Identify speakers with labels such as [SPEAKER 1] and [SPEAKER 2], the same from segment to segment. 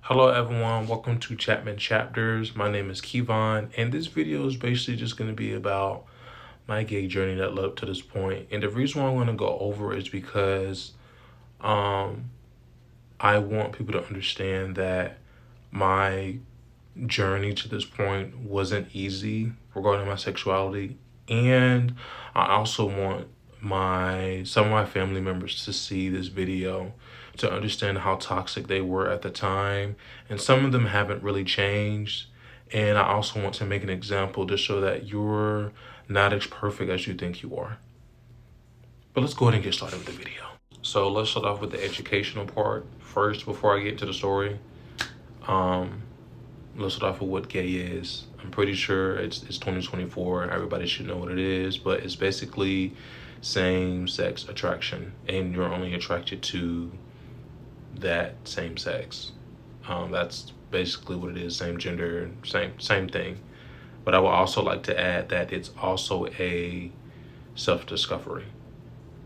[SPEAKER 1] Hello everyone, welcome to Chapman Chapters. My name is Kevon, and this video is basically just going to be about my gay journey that led up to this point. And the reason why I'm going to go over is because um, I want people to understand that my journey to this point wasn't easy regarding my sexuality, and I also want my some of my family members to see this video to understand how toxic they were at the time, and some of them haven't really changed. And I also want to make an example to show that you're not as perfect as you think you are. But let's go ahead and get started with the video. So let's start off with the educational part first before I get to the story. um let's start off with what gay is. I'm pretty sure it's 2024 and everybody should know what it is, but it's basically same sex attraction, and you're only attracted to that same sex. That's basically what it is. Same gender, same thing. But I would also like to add that it's also a self-discovery,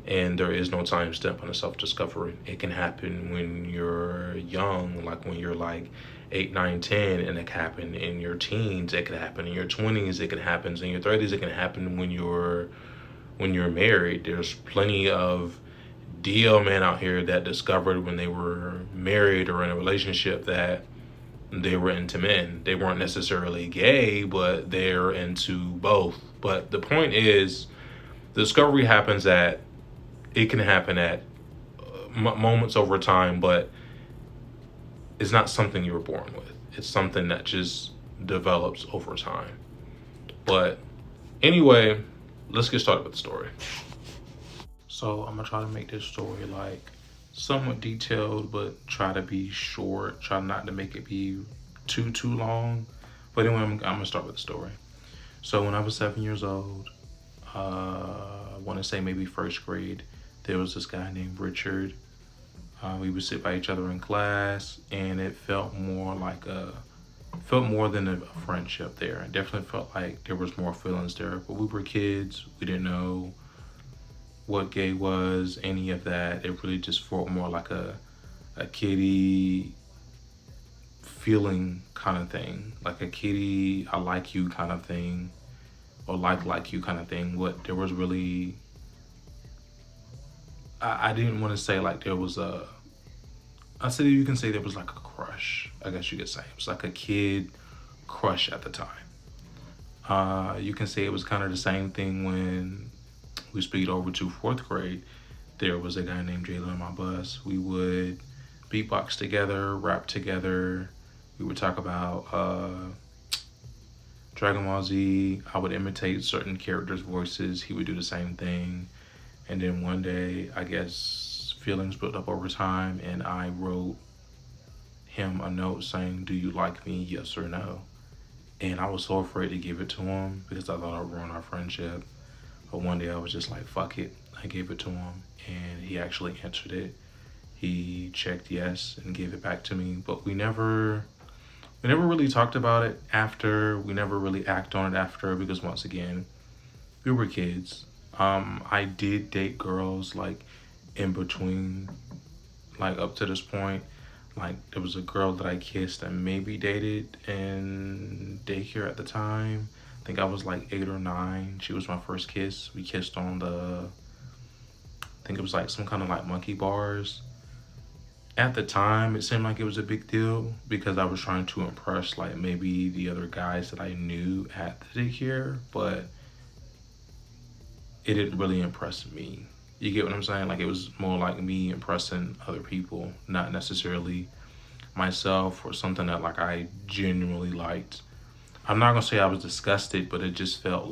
[SPEAKER 1] and there is no time stamp on a self-discovery. It can happen when you're young, like when you're like 8, 9, 10, and it can happen in your teens. It could happen in your 20s. It can happen in your 30s. It can happen when you're married. There's plenty of DL men out here that discovered when they were married or in a relationship that they were into men. They weren't necessarily gay, but they're into both. But the point is, the discovery happens at it can happen at moments over time, but it's not something you were born with. It's something that just develops over time. But anyway, let's get started with the story. So I'm gonna try to make this story like somewhat detailed, but try to be short. Try not to make it be too long. But anyway, I'm gonna start with the story. So when I was 7 years old, I want to say maybe first grade, there was this guy named Richard. We would sit by each other in class, and it felt more than a friendship there. It definitely felt like there was more feelings there. But we were kids. We didn't know what gay was, any of that. It really just felt more like a kiddie feeling kind of thing, like a kiddie I like you kind of thing, or like you kind of thing. What there was really, I didn't want to say like there was a. I said you can say there was like a crush. I guess you could say it was like a kid crush at the time. You can say it was kind of the same thing when we speed over to fourth grade. There was a guy named Jalen on my bus. We would beatbox together, rap together. We would talk about Dragon Ball Z. I would imitate certain characters' voices. He would do the same thing. And then one day, I guess feelings built up over time, and I wrote him a note saying, "Do you like me? Yes or no?" And I was so afraid to give it to him because I thought I'd ruin our friendship. But one day I was just like, fuck it. I gave it to him, and he actually answered it. He checked yes and gave it back to me. But we never really talked about it after. We never really acted on it after, because once again, we were kids. I did date girls like in between, like up to this point. Like there was a girl that I kissed and maybe dated in daycare at the time. I think I was like 8 or 9. She was my first kiss. We kissed on I think it was like some kind of like monkey bars. At the time, it seemed like it was a big deal because I was trying to impress like maybe the other guys that I knew at the daycare, but it didn't really impress me. You get what I'm saying? Like it was more like me impressing other people, not necessarily myself or something that like I genuinely liked. I'm not gonna say I was disgusted, but it just felt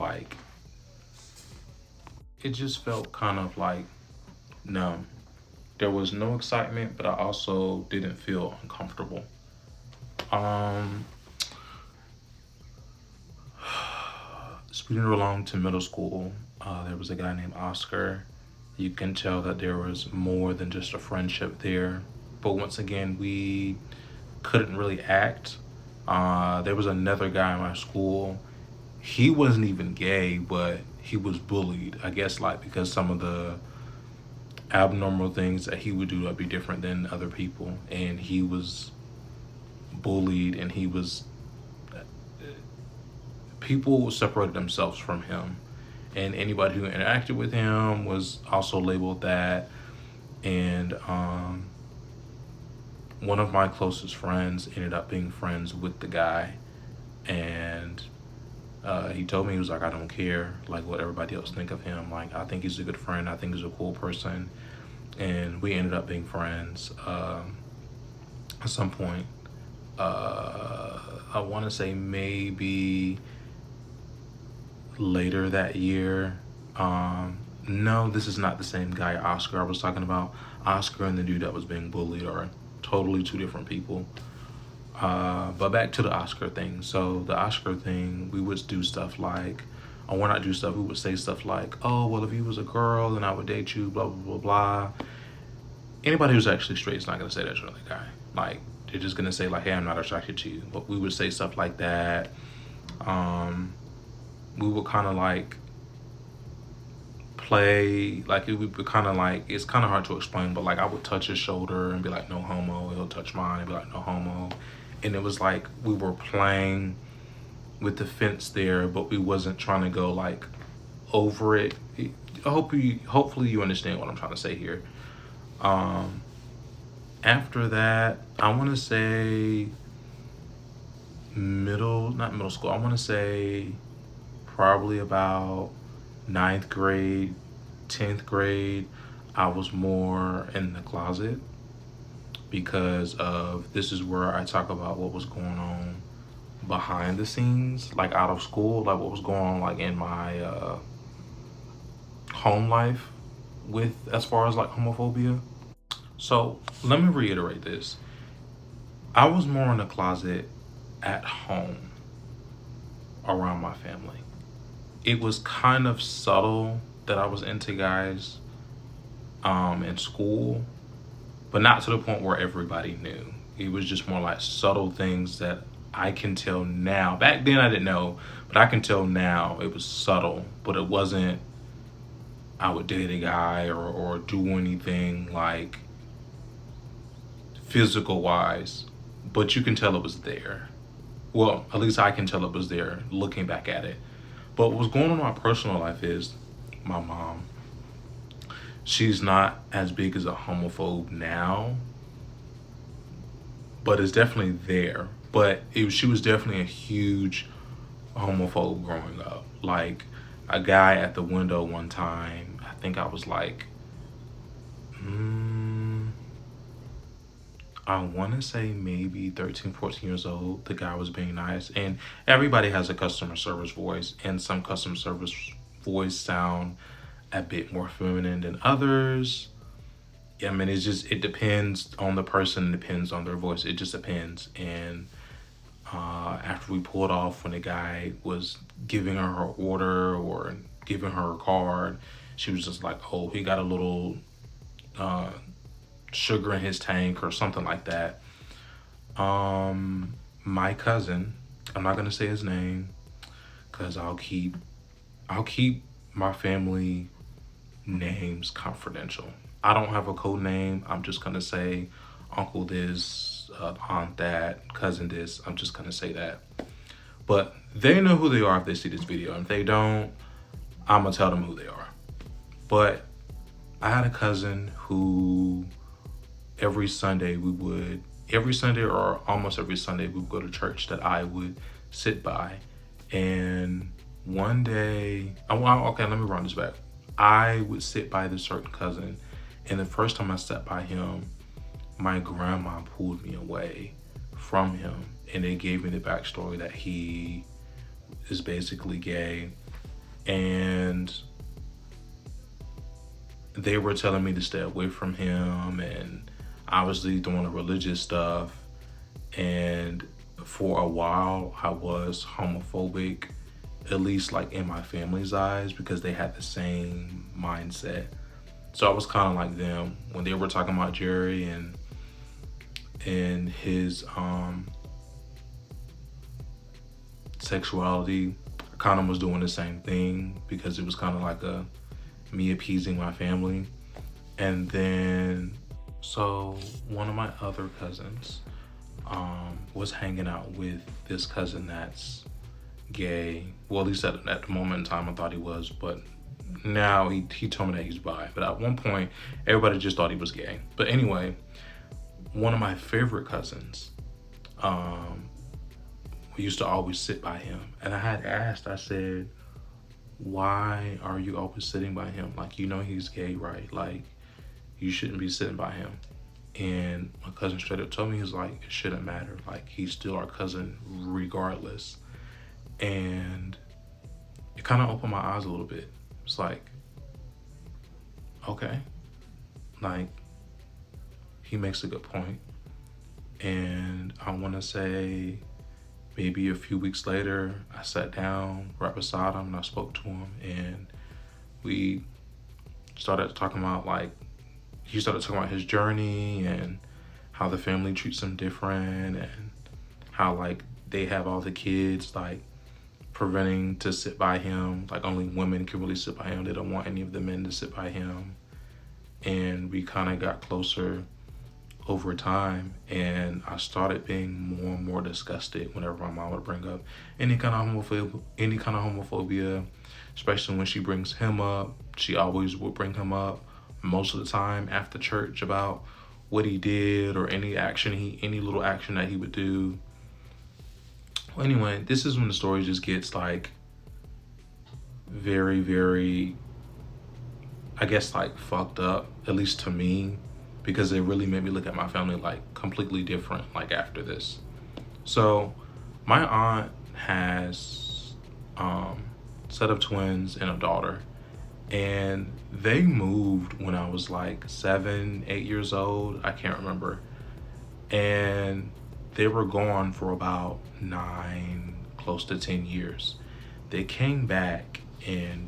[SPEAKER 1] kind of like numb. There was no excitement, but I also didn't feel uncomfortable. Um, Speeding along to middle school, there was a guy named Oscar. You can tell that there was more than just a friendship there. But once again, we couldn't really act. There was another guy in my school. He wasn't even gay, but he was bullied. I guess like because some of the abnormal things that he would do would be different than other people, and he was bullied, and people separated themselves from him, and anybody who interacted with him was also labeled that. And one of my closest friends ended up being friends with the guy, and he told me, he was like, I don't care like what everybody else think of him. Like, I think he's a good friend. I think he's a cool person. And we ended up being friends at some point. I want to say maybe later that year. No, this is not the same guy, Oscar, I was talking about. Oscar and the dude that was being bullied are totally two different people. But back to the Oscar thing. So the Oscar thing, we would do stuff like, or not do stuff, we would say stuff like, oh, well, if you was a girl, then I would date you, blah, blah, blah, blah. Anybody who's actually straight is not going to say that to another guy. Like, they're just going to say, like, hey, I'm not attracted to you. But we would say stuff like that. We would kind of like play, like it would be kind of like, it's kind of hard to explain, but like I would touch his shoulder and be like, no homo. He'll touch mine and be like, no homo. And it was like we were playing with the fence there, but we wasn't trying to go like over it. Hopefully you understand what I'm trying to say here. After that, I want to say not middle school, I want to say probably about 9th grade, 10th grade, I was more in the closet because of, this is where I talk about what was going on behind the scenes, like out of school, like what was going on like in my home life with, as far as like homophobia. So let me reiterate this. I was more in the closet at home around my family. It was kind of subtle that I was into guys in school, but not to the point where everybody knew. It was just more like subtle things that I can tell now. Back then I didn't know, but I can tell now it was subtle, but it wasn't I would date a guy or do anything like physical wise, but you can tell it was there. Well, at least I can tell it was there looking back at it. But what's going on in my personal life is my mom. She's not as big as a homophobe now, but it's definitely there. But she was definitely a huge homophobe growing up. Like a guy at the window one time, I think I was like, I want to say maybe 13, 14 years old. The guy was being nice, and everybody has a customer service voice, and some customer service voice sound a bit more feminine than others. I mean, it depends on the person, it depends on their voice, it just depends. And after we pulled off, when the guy was giving her order or giving her a card, she was just like, oh, he got a little sugar in his tank or something like that. My cousin, I'm not gonna say his name because I'll keep my family names confidential. I don't have a code name. I'm just gonna say uncle this, aunt that, cousin this. I'm just gonna say that. But they know who they are if they see this video. And if they don't, I'm gonna tell them who they are. But I had a cousin who every Sunday or almost every Sunday we would go to church that I would sit by. And one day, okay, let me run this back. I would sit by this certain cousin, and the first time I sat by him, my grandma pulled me away from him, and they gave me the backstory that he is basically gay, and they were telling me to stay away from him, and obviously doing the religious stuff. And for a while I was homophobic, at least like in my family's eyes, because they had the same mindset. So I was kind of like them when they were talking about Jerry and his sexuality. I kind of was doing the same thing because it was kind of like me appeasing my family. And then so one of my other cousins was hanging out with this cousin that's gay. Well, at least at the moment in time, I thought he was, but now he told me that he's bi. But at one point, everybody just thought he was gay. But anyway, one of my favorite cousins, we used to always sit by him. And I had asked, I said, why are you always sitting by him? Like, you know he's gay, right? Like, you shouldn't be sitting by him. And my cousin straight up told me, he's like, it shouldn't matter. Like, he's still our cousin regardless. And it kind of opened my eyes a little bit. It's like, okay, like, he makes a good point. And I want to say maybe a few weeks later, I sat down right beside him and I spoke to him, and we started talking about, like, he started talking about his journey and how the family treats him different, and how, like, they have all the kids, like, preventing to sit by him. Like, only women can really sit by him. They don't want any of the men to sit by him. And we kind of got closer over time, and I started being more and more disgusted whenever my mom would bring up any kind of homophobia, especially when she brings him up. She always would bring him up most of the time after church about what he did or any little action that he would do. Well, anyway, this is when the story just gets, like, very, very, I guess, like, fucked up, at least to me, because it really made me look at my family, like, completely different, like, after this. So my aunt has set of twins and a daughter, and they moved when I was like 7, 8 years old. I can't remember. And they were gone for about 9, close to 10 years. They came back in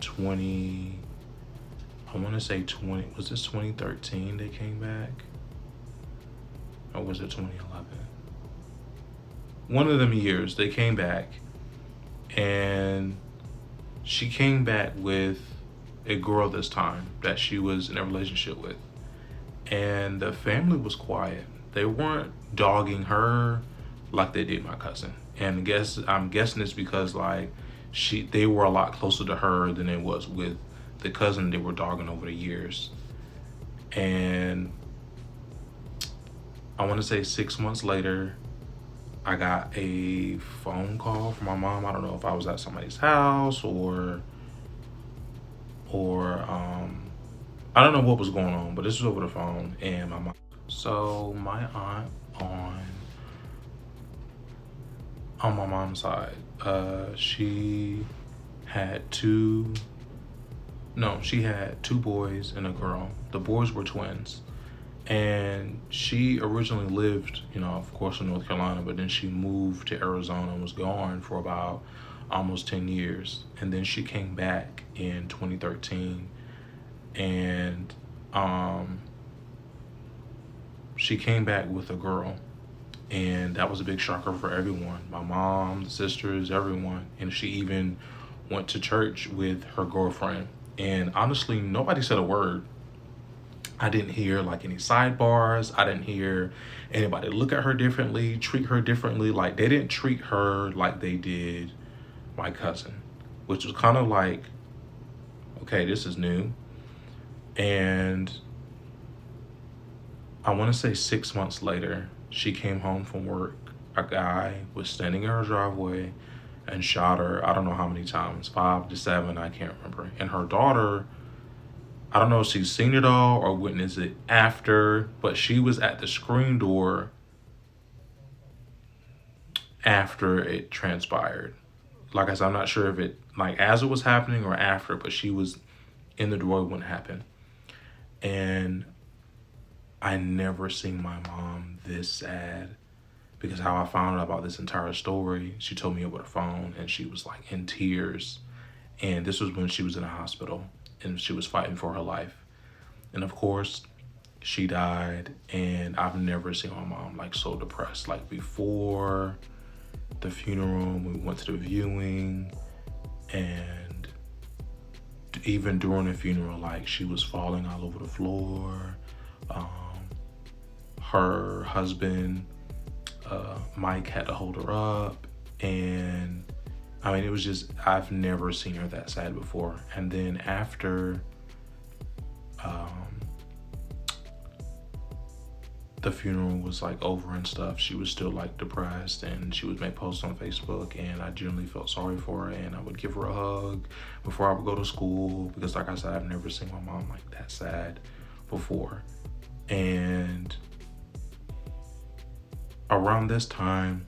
[SPEAKER 1] was this 2013 they came back? Or was it 2011? One of them years they came back, and she came back with a girl this time that she was in a relationship with. And the family was quiet. They weren't dogging her like they did my cousin. And I'm guessing it's because, like, they were a lot closer to her than it was with the cousin they were dogging over the years. And I want to say 6 months later, I got a phone call from my mom. I don't know if I was at somebody's house or I don't know what was going on, but this was over the phone. And my mom, so my aunt on my mom's side, she had two boys and a girl. The boys were twins. And she originally lived, of course, in North Carolina, but then she moved to Arizona and was gone for about almost 10 years. And then she came back in 2013. And she came back with a girl. And that was a big shocker for everyone. My mom, the sisters, everyone. And she even went to church with her girlfriend. And honestly, nobody said a word. I didn't hear, like, any sidebars. I didn't hear anybody look at her differently, treat her differently. Like, they didn't treat her like they did my cousin, which was kind of like, okay, this is new. And I want to say 6 months later, she came home from work. A guy was standing in her driveway and shot her, I don't know how many times, 5 to 7, I can't remember. And her daughter, I don't know if she's seen it all or witnessed it after, but she was at the screen door after it transpired. Like I said, I'm not sure if it, like, as it was happening or after, but she was in the door when it happened. And I never seen my mom this sad, because how I found out about this entire story, she told me over the phone, and she was, like, in tears. And this was when she was in a hospital and she was fighting for her life. And of course, she died, and I've never seen my mom, like, so depressed. Like, before the funeral, we went to the viewing, and even during the funeral, like, she was falling all over the floor. Her husband Mike had to hold her up, and I mean, it was just, I've never seen her that sad before. And then after the funeral was like over and stuff, she was still like depressed, and she would make posts on Facebook, and I generally felt sorry for her, and I would give her a hug before I would go to school, because like I said, I've never seen my mom like that sad before. And around this time,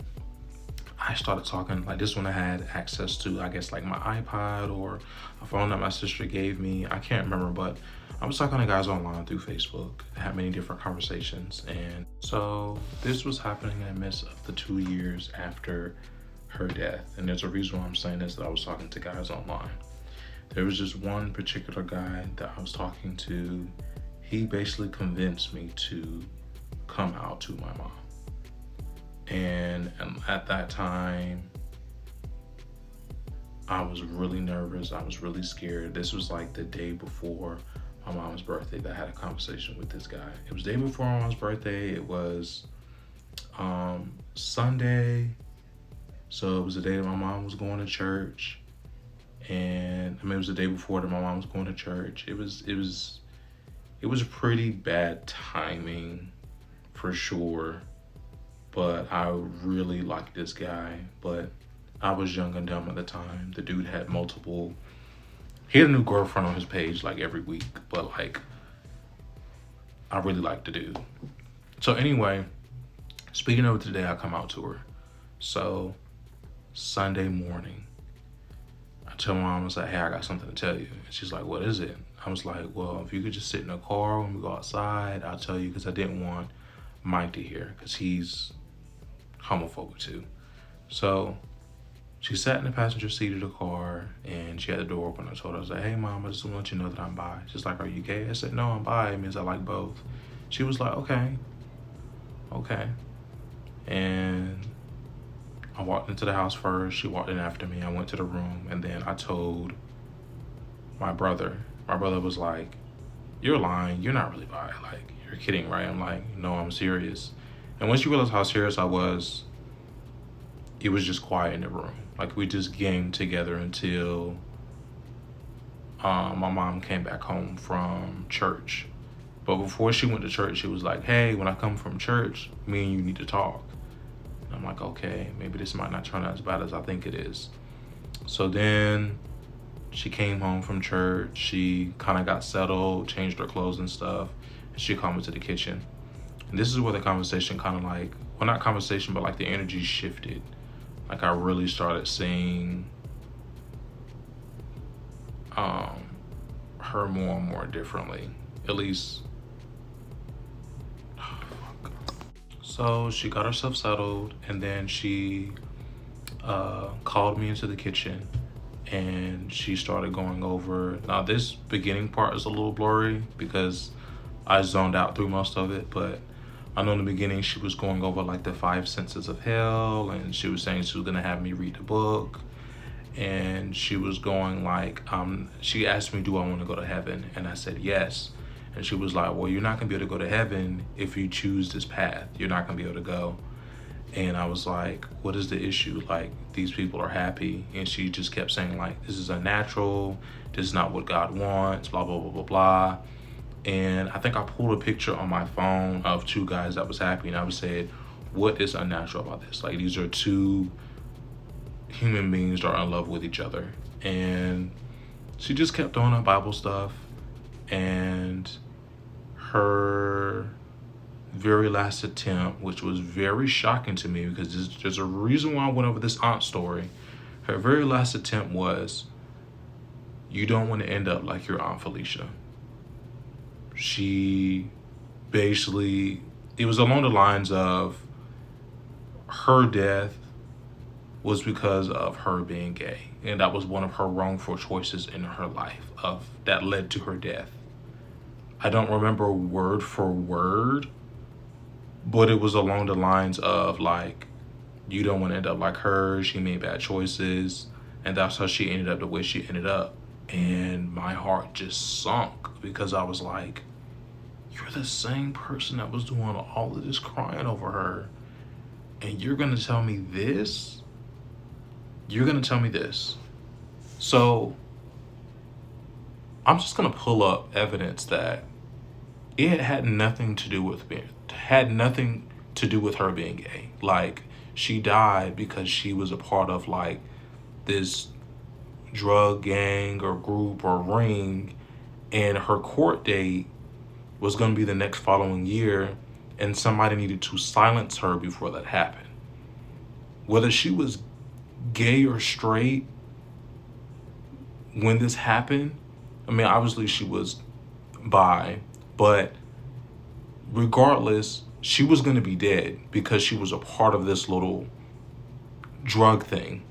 [SPEAKER 1] I started talking, like this when I had access to, I guess, like my iPod or a phone that my sister gave me. I can't remember, but I was talking to guys online through Facebook. I had many different conversations. And so this was happening in the midst of the 2 years after her death. And there's a reason why I'm saying this, that I was talking to guys online. There was just one particular guy that I was talking to. He basically convinced me to come out to my mom. And at that time, I was really nervous. I was really scared. This was like the day before my mom's birthday that I had a conversation with this guy. It was the day before my mom's birthday. It was Sunday. So it was the day that my mom was going to church. And I mean, it was the day before that my mom was going to church. It was pretty bad timing for sure. But I really liked this guy, but I was young and dumb at the time. The dude had he had a new girlfriend on his page like every week, but like, I really liked the dude. So anyway, speaking of today, I come out to her. So Sunday morning, I tell my mom, I was like, hey, I got something to tell you. And she's like, what is it? I was like, well, if you could just sit in the car when we go outside, I'll tell you, because I didn't want Mike to hear, because he's homophobic too. So she sat in the passenger seat of the car, and she had the door open. I told her, I was like, hey mom, I just want to let you know that I'm bi. She's like, are you gay? I said, no, I'm bi. It means I like both. She was like, okay. And I walked into the house first. She walked in after me. I went to the room, and then I told my brother. My brother was like, you're lying. You're not really bi. Like, you're kidding, right? I'm like, no, I'm serious. And once you realize how serious I was, it was just quiet in the room. Like, we just gamed together until my mom came back home from church. But before she went to church, she was like, hey, when I come from church, me and you need to talk. And I'm like, okay, maybe this might not turn out as bad as I think it is. So then she came home from church. She kind of got settled, changed her clothes and stuff. And she called me to the kitchen. And this is where the conversation kind of like, well, not conversation, but like the energy shifted. Like, I really started seeing her more and more differently, at least. So she got herself settled, and then she called me into the kitchen, and she started going over. Now this beginning part is a little blurry because I zoned out through most of it, but I know in the beginning she was going over like the 5 senses of hell, and she was saying she was gonna have me read the book, and she was going like, she asked me, do I want to go to heaven? And I said yes. And she was like, well, you're not gonna be able to go to heaven if you choose this path. You're not gonna be able to go. And I was like, what is the issue? Like, these people are happy. And she just kept saying like, this is unnatural. This is not what God wants, blah, blah, blah, blah, blah. And I think I pulled a picture on my phone of 2 guys that was happy. And I was said, what is unnatural about this? Like, these are 2 human beings that are in love with each other. And she just kept throwing up Bible stuff. And her very last attempt, which was very shocking to me because there's a reason why I went over this aunt story. Her very last attempt was, you don't want to end up like your Aunt Felicia. She basically, it was along the lines of her death was because of her being gay. And that was one of her wrongful choices in her life that led to her death. I don't remember word for word, but it was along the lines of like, you don't want to end up like her. She made bad choices, and that's how she ended up the way she ended up. And my heart just sunk because I was like, you're the same person that was doing all of this crying over her, And you're gonna tell me this? You're gonna tell me this. So I'm just gonna pull up evidence that it had nothing to do with her being gay. Like, she died because she was a part of like this drug gang or group or ring, and her court date was going to be the next following year, and somebody needed to silence her before that happened. Whether she was gay or straight when this happened, I mean, obviously she was bi, but regardless, she was going to be dead because she was a part of this little drug thing.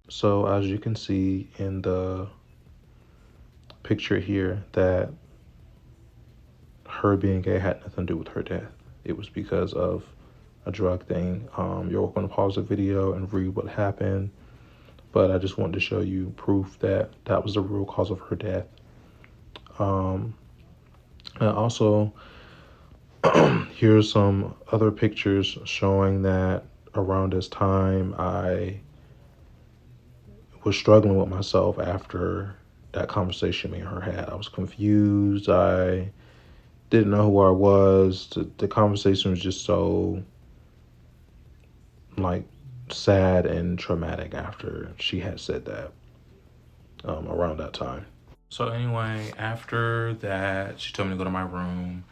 [SPEAKER 1] So as you can see in the picture here, that her being gay had nothing to do with her death. It was because of a drug thing. You're welcome to pause the video and read what happened, but I just wanted to show you proof that that was the real cause of her death. And also, here's some other pictures showing that around this time I was struggling with myself after that conversation me and her had. I was confused. I didn't know who I was. The conversation was just so like sad and traumatic after she had said that around that time. So anyway, after that, she told me to go to my room,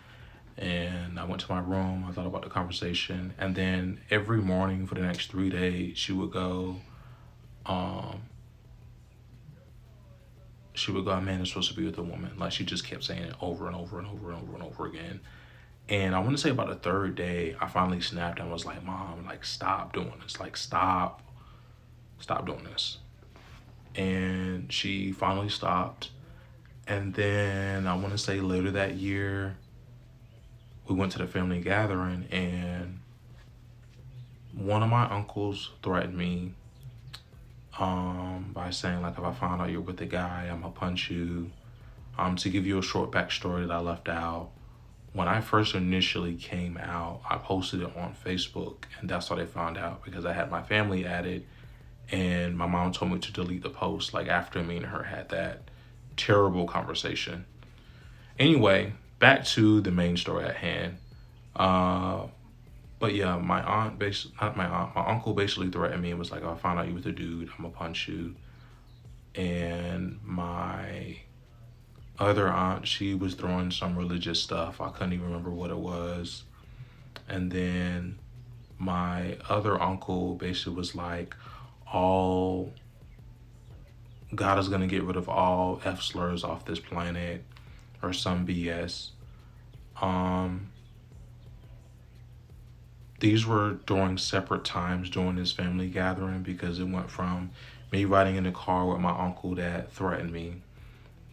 [SPEAKER 1] and I went to my room. I thought about the conversation, and then every morning for the next 3 days, she would go, a man is supposed to be with a woman. Like, she just kept saying it over and over and over and over and over again. And I want to say about the third day, I finally snapped and was like, Mom, like, stop doing this. Like, stop doing this. And she finally stopped. And then I want to say later that year, we went to the family gathering, and one of my uncles threatened me by saying, like, if I find out you're with a guy, I'm gonna punch you. To give you a short backstory that I left out, when I first initially came out, I posted it on Facebook, and that's how they found out, because I had my family added, and my mom told me to delete the post, like, after me and her had that terrible conversation. Anyway, back to the main story at hand. But yeah, my uncle basically threatened me and was like, if I find out you with a dude, I'm gonna punch you. And my other aunt, she was throwing some religious stuff. I couldn't even remember what it was. And then my other uncle basically was like, God is gonna get rid of all F slurs off this planet, or some BS. These were during separate times during this family gathering, because it went from me riding in the car with my uncle that threatened me.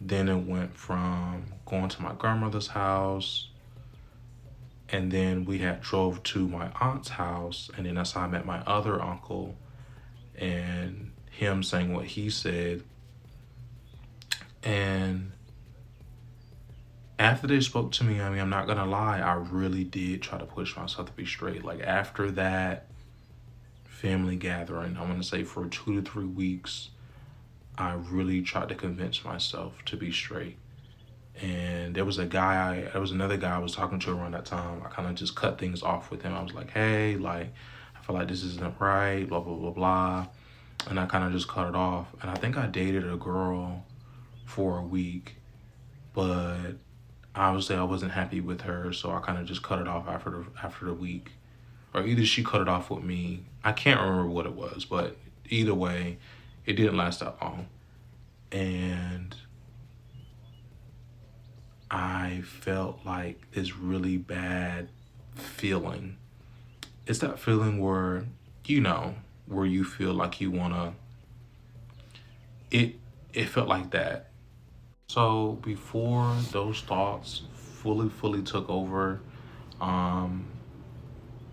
[SPEAKER 1] Then it went from going to my grandmother's house, and then we had drove to my aunt's house, and then that's how I met my other uncle, and him saying what he said. And after they spoke to me, I mean, I'm not gonna lie, I really did try to push myself to be straight. Like, after that family gathering, I'm gonna say for 2 to 3 weeks, I really tried to convince myself to be straight. And there was another guy I was talking to around that time. I kind of just cut things off with him. I was like, hey, like, I feel like this isn't right, blah, blah, blah, blah. And I kind of just cut it off. And I think I dated a girl for a week, but obviously I wasn't happy with her, so I kind of just cut it off after the week. Or either she cut it off with me. I can't remember what it was, but either way, it didn't last that long. And I felt like this really bad feeling. It's that feeling where, where you feel like you wanna, it felt like that. So before those thoughts fully took over, I'm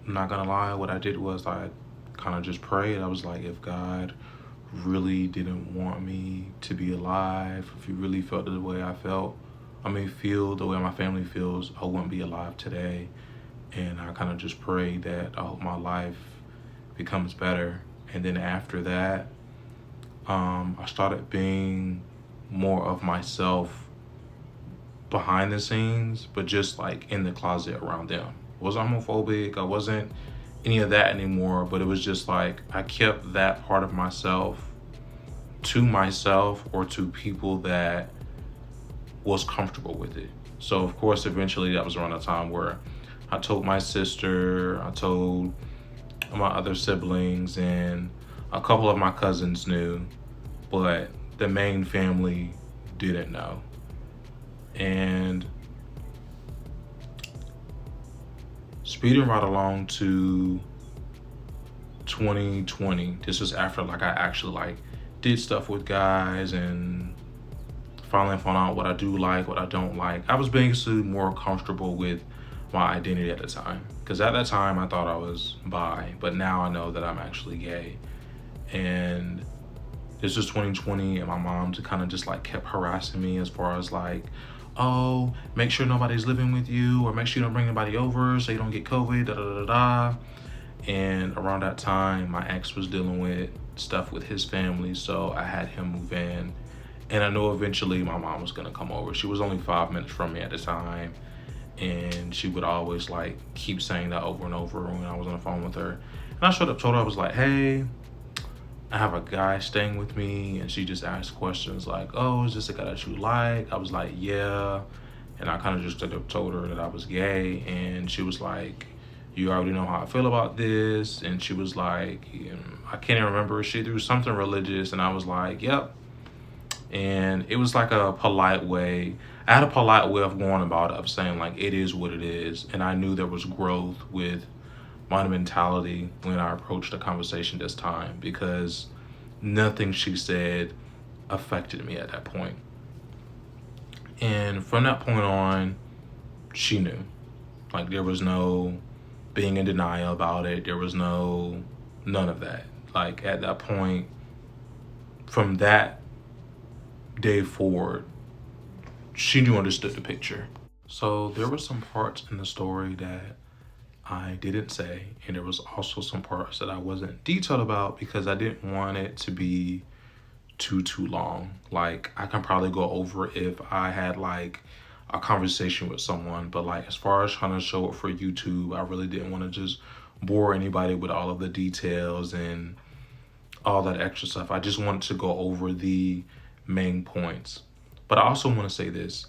[SPEAKER 1] not gonna lie, what I did was I kind of just prayed. I was like, if God really didn't want me to be alive, if he really felt the way I felt, feel the way my family feels, I wouldn't be alive today. And I kind of just prayed that I hope my life becomes better. And then after that, I started being more of myself behind the scenes, but just like in the closet around them. I wasn't homophobic. I wasn't any of that anymore, but it was just like I kept that part of myself to myself or to people that was comfortable with it. So of course, eventually that was around the time where I told my sister, I told my other siblings, and a couple of my cousins knew, but the main family didn't know. And speeding right along to 2020, this was after like I actually like did stuff with guys and finally found out what I do like, what I don't like. I was basically more comfortable with my identity at the time. Because at that time I thought I was bi, but now I know that I'm actually gay. And this was 2020, and my mom just kind of just like kept harassing me as far as like, oh, make sure nobody's living with you, or make sure you don't bring anybody over so you don't get COVID, da da da da. And around that time, my ex was dealing with stuff with his family, so I had him move in. And I know eventually my mom was gonna come over. She was only 5 minutes from me at the time, and she would always like keep saying that over and over when I was on the phone with her. And I straight up told her, I was like, hey, I have a guy staying with me, and she just asked questions like, oh, is this a guy that you like? I was like, yeah. And I kind of just told her that I was gay, and she was like, you already know how I feel about this. And she was like, I can't even remember, she threw something religious, and I was like, yep. And it was like a polite way. I had a polite way of going about it, of saying like, it is what it is. And I knew there was growth with my mentality when I approached the conversation this time, because nothing she said affected me at that point. And from that point on, she knew. Like, there was no being in denial about it. There was none of that. Like, at that point, from that day forward, she knew, understood the picture. So there were some parts in the story that I didn't say, and there was also some parts that I wasn't detailed about because I didn't want it to be too long. Like, I can probably go over if I had like a conversation with someone, but like as far as trying to show it for YouTube, I really didn't want to just bore anybody with all of the details and all that extra stuff. I just wanted to go over the main points. But I also want to say this.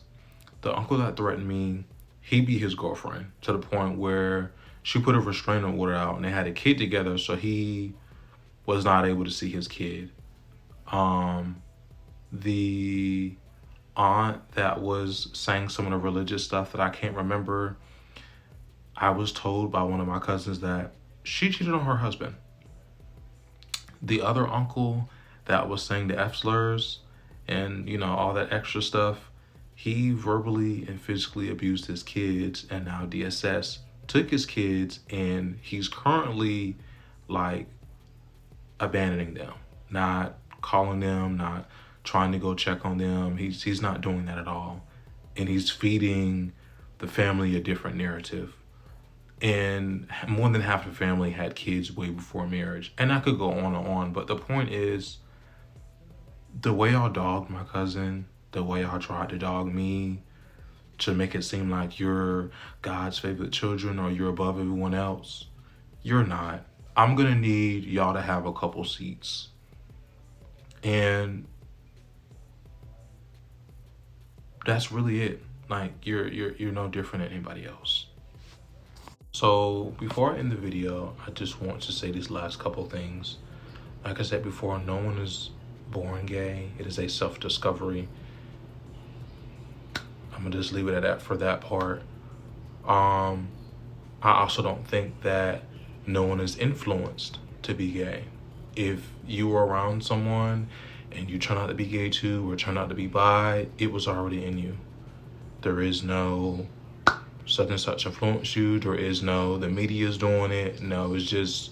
[SPEAKER 1] The uncle that threatened me, he beat his girlfriend to the point where she put a restraining order out, and they had a kid together, so he was not able to see his kid. The aunt that was saying some of the religious stuff that I can't remember, I was told by one of my cousins that she cheated on her husband. The other uncle that was saying the F slurs and, all that extra stuff, he verbally and physically abused his kids, and now DSS took his kids, and he's currently like abandoning them, not calling them, not trying to go check on them. He's not doing that at all. And he's feeding the family a different narrative. And more than half the family had kids way before marriage. And I could go on and on, but the point is, the way y'all dogged my cousin, the way y'all tried to dog me, to make it seem like you're God's favorite children or you're above everyone else, you're not. I'm gonna need y'all to have a couple seats. And that's really it. Like, you're no different than anybody else. So before I end the video, I just want to say these last couple things. Like I said before, no one is born gay. It is a self-discovery. I'm gonna just leave it at that for that part. I also don't think that no one is influenced to be gay. If you were around someone and you turn out to be gay too, or turn out to be bi, it was already in you. There is no such and such influence you. There is no, the media's doing it. No, it's just,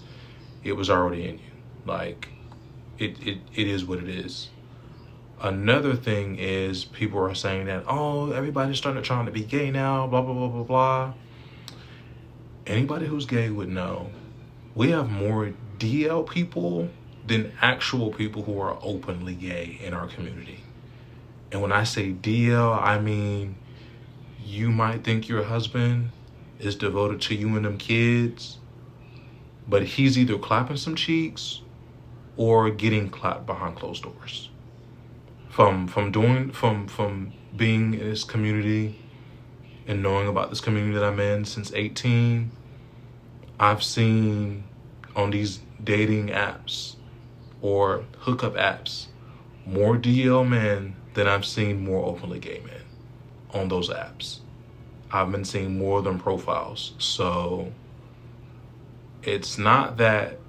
[SPEAKER 1] it was already in you. Like, it is what it is. Another thing is, people are saying that, oh, everybody's trying to be gay now, blah, blah, blah, blah, blah. Anybody who's gay would know we have more DL people than actual people who are openly gay in our community. And when I say DL, I mean you might think your husband is devoted to you and them kids, but he's either clapping some cheeks or getting clapped behind closed doors. From being in this community and knowing about this community that I'm in since 18, I've seen on these dating apps or hookup apps more DL men than I've seen more openly gay men on those apps. I've been seeing more of them profiles. So it's not that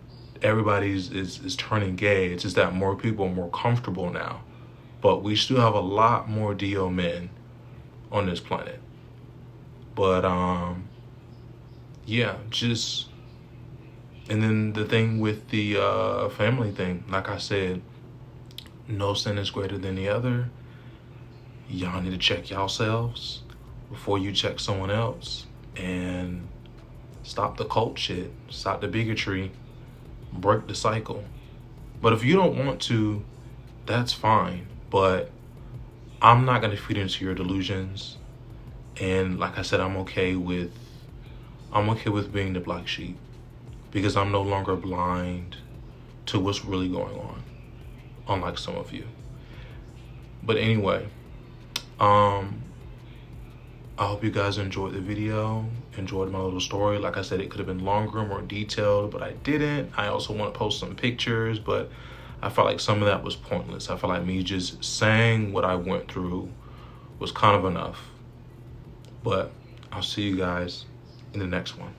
[SPEAKER 1] everybody's is turning gay, it's just that more people are more comfortable now. But we still have a lot more DL men on this planet. But yeah, just, and then the thing with the family thing, like I said, no sin is greater than the other. Y'all need to check yourselves before you check someone else, and stop the cult shit, stop the bigotry, break the cycle. But if you don't want to, that's fine, but I'm not gonna feed into your delusions. And like I said, I'm okay with being the black sheep, because I'm no longer blind to what's really going on, unlike some of you. But anyway, I hope you guys enjoyed the video, enjoyed my little story. Like I said, it could have been longer, more detailed, but I didn't. I also want to post some pictures, but I felt like some of that was pointless. I felt like me just saying what I went through was kind of enough. But I'll see you guys in the next one.